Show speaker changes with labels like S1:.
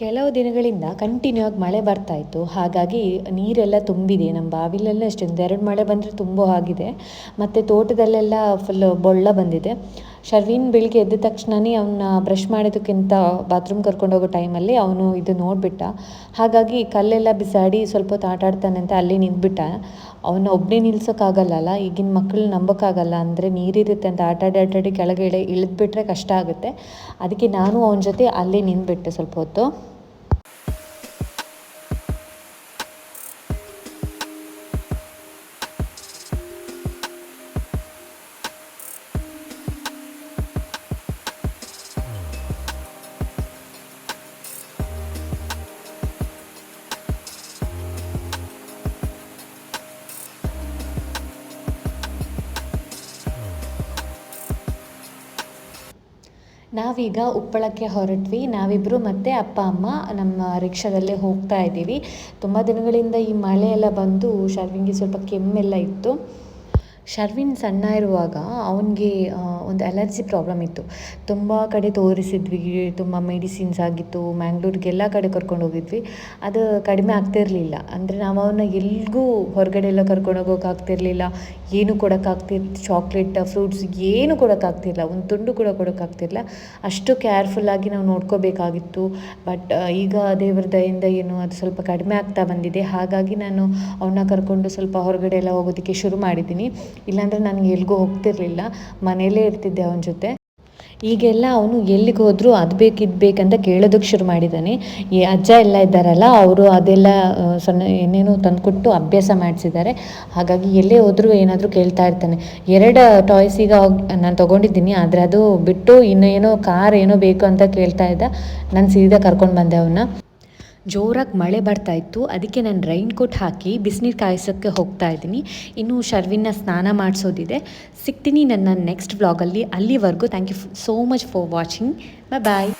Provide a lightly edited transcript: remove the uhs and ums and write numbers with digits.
S1: ಕೆಲವು ದಿನಗಳಿಂದ ಕಂಟಿನ್ಯೂ ಆಗಿ ಮಳೆ ಬರ್ತಾ ಇತ್ತು. ಹಾಗಾಗಿ ನೀರೆಲ್ಲ ತುಂಬಿದೆ. ನಮ್ಮ ಬಾವಿಲೆಲ್ಲ ಅಷ್ಟೇ ಒಂದೆರಡು ಮಳೆ ಬಂದರೆ ತುಂಬೋ ಆಗಿದೆ. ಮತ್ತು ತೋಟದಲ್ಲೆಲ್ಲ ಫುಲ್ ಬೊಳ್ಳ ಬಂದಿದೆ. ಶರ್ವಿನ್ ಬೆಳಿಗ್ಗೆ ಎದ್ದ ತಕ್ಷಣನೇ ಅವನ್ನ ಬ್ರಷ್ ಮಾಡೋದಕ್ಕಿಂತ ಬಾತ್ರೂಮ್ ಕರ್ಕೊಂಡು ಹೋಗೋ ಟೈಮಲ್ಲಿ ಅವನು ಇದು ನೋಡಿಬಿಟ್ಟ. ಹಾಗಾಗಿ ಕಲ್ಲೆಲ್ಲ ಬಿಸಾಡಿ ಸ್ವಲ್ಪ ಹೊತ್ತು ಆಟ ಆಡ್ತಾನೆ ಅಂತ ಅಲ್ಲೇ ನಿಂತ್ಬಿಟ್ಟ. ಅವನ್ನ ಒಬ್ಬನೇ ನಿಲ್ಸೋಕ್ಕಾಗಲ್ಲಲ್ಲ, ಈಗಿನ ಮಕ್ಕಳು ನಂಬೋಕ್ಕಾಗಲ್ಲ. ಅಂದರೆ ನೀರಿರುತ್ತೆ ಅಂತ ಆಟಾಡಿ ಕೆಳಗೆ ಇಳಿದ್ಬಿಟ್ರೆ ಕಷ್ಟ ಆಗುತ್ತೆ. ಅದಕ್ಕೆ ನಾನು ಅವನ ಜೊತೆ ಅಲ್ಲೇ ನಿಂತ್ಬಿಟ್ಟೆ ಸ್ವಲ್ಪ ಹೊತ್ತು. ನಾವೀಗ ಉಪ್ಪಳಕ್ಕೆ ಹೊರಟ್ವಿ. ನಾವಿಬ್ಬರು ಮತ್ತು ಅಪ್ಪ ಅಮ್ಮ ನಮ್ಮ ರಿಕ್ಷಾದಲ್ಲೇ ಹೋಗ್ತಾ ಇದ್ದೀವಿ. ತುಂಬ ದಿನಗಳಿಂದ ಈ ಮಳೆ ಎಲ್ಲ ಬಂದು ಶರ್ವಿನ್ಗೆ ಸ್ವಲ್ಪ ಕೆಮ್ಮೆಲ್ಲ ಇತ್ತು. ಶರ್ವಿನ್ ಸಣ್ಣ ಇರುವಾಗ ಅವನಿಗೆ ಒಂದು ಅಲರ್ಜಿ ಪ್ರಾಬ್ಲಮ್ ಇತ್ತು. ತುಂಬ ಕಡೆ ತೋರಿಸಿದ್ವಿ, ತುಂಬ ಮೆಡಿಸಿನ್ಸ್ ಆಗಿತ್ತು, ಮ್ಯಾಂಗ್ಳೂರಿಗೆಲ್ಲ ಕಡೆ ಕರ್ಕೊಂಡು ಹೋಗಿದ್ವಿ. ಅದು ಕಡಿಮೆ ಆಗ್ತಿರಲಿಲ್ಲ. ಅಂದರೆ ನಾವು ಅವನ್ನ ಎಲ್ಲಿಗೂ ಹೊರಗಡೆ ಎಲ್ಲ ಕರ್ಕೊಂಡು ಹೋಗೋಕ್ಕಾಗ್ತಿರ್ಲಿಲ್ಲ. ಏನು ಚಾಕ್ಲೇಟ್, ಫ್ರೂಟ್ಸ್ ಏನು ಕೊಡೋಕ್ಕಾಗ್ತಿಲ್ಲ. ಒಂದು ತುಂಡು ಕೂಡ ಕೊಡೋಕ್ಕಾಗ್ತಿರಲಿಲ್ಲ. ಅಷ್ಟು ಕೇರ್ಫುಲ್ಲಾಗಿ ನಾವು ನೋಡ್ಕೋಬೇಕಾಗಿತ್ತು. ಬಟ್ ಈಗ ದೇವ್ರ ದಯೆಯಿಂದ ಏನು ಅದು ಸ್ವಲ್ಪ ಕಡಿಮೆ ಆಗ್ತಾ ಬಂದಿದೆ. ಹಾಗಾಗಿ ನಾನು ಅವನ್ನ ಕರ್ಕೊಂಡು ಸ್ವಲ್ಪ ಹೊರಗಡೆ ಎಲ್ಲ ಹೋಗೋದಕ್ಕೆ ಶುರು ಮಾಡಿದ್ದೀನಿ. ಇಲ್ಲಾಂದರೆ ನನಗೆ ಎಲ್ಲಿಗೂ ಹೋಗ್ತಿರ್ಲಿಲ್ಲ, ಮನೆಯಲ್ಲೇ ಇರ್ತಿದ್ದೆ ಅವನ ಜೊತೆ. ಈಗೆಲ್ಲ ಅವನು ಎಲ್ಲಿಗೆ ಹೋದರೂ ಅದು ಬೇಕು ಇದು ಬೇಕಂತ ಕೇಳೋದಕ್ಕೆ ಶುರು ಮಾಡಿದ್ದಾನೆ. ಈ ಅಜ್ಜ ಎಲ್ಲ ಇದ್ದಾರಲ್ಲ, ಅವರು ಅದೆಲ್ಲ ಸಣ್ಣ ಏನೇನೋ ತಂದುಕೊಟ್ಟು ಅಭ್ಯಾಸ ಮಾಡಿಸಿದ್ದಾರೆ. ಹಾಗಾಗಿ ಎಲ್ಲೇ ಹೋದರೂ ಏನಾದರೂ ಕೇಳ್ತಾ ಇರ್ತಾನೆ. 2 ಟಾಯ್ಸ್ ಈಗ ನಾನು ತೊಗೊಂಡಿದ್ದೀನಿ, ಆದರೆ ಅದು ಬಿಟ್ಟು ಇನ್ನೂ ಏನೋ ಕಾರ್ ಏನೋ ಬೇಕು ಅಂತ ಕೇಳ್ತಾ ಇದ್ದ. ನಾನು ಸೀದಾ ಕರ್ಕೊಂಡು ಬಂದೆ ಅವನ್ನ. ಜೋರಾಗಿ ಮಳೆ ಬರ್ತಾ ಇತ್ತು. ಅದಕ್ಕೆ ನಾನು ರೈನ್ ಕೋಟ್ ಹಾಕಿ ಬಿಸಿನೀರು ಕಾಯಿಸೋಕ್ಕೆ ಹೋಗ್ತಾ ಇದ್ದೀನಿ. ಇನ್ನು ಶರ್ವಿನ್ನ ಸ್ನಾನ ಮಾಡಿಸೋದಿದೆ. ಸಿಗ್ತೀನಿ ನನ್ನ ನೆಕ್ಸ್ಟ್ ವ್ಲಾಗಲ್ಲಿ. ಅಲ್ಲಿವರೆಗೂ thank you so much for watching. Bye.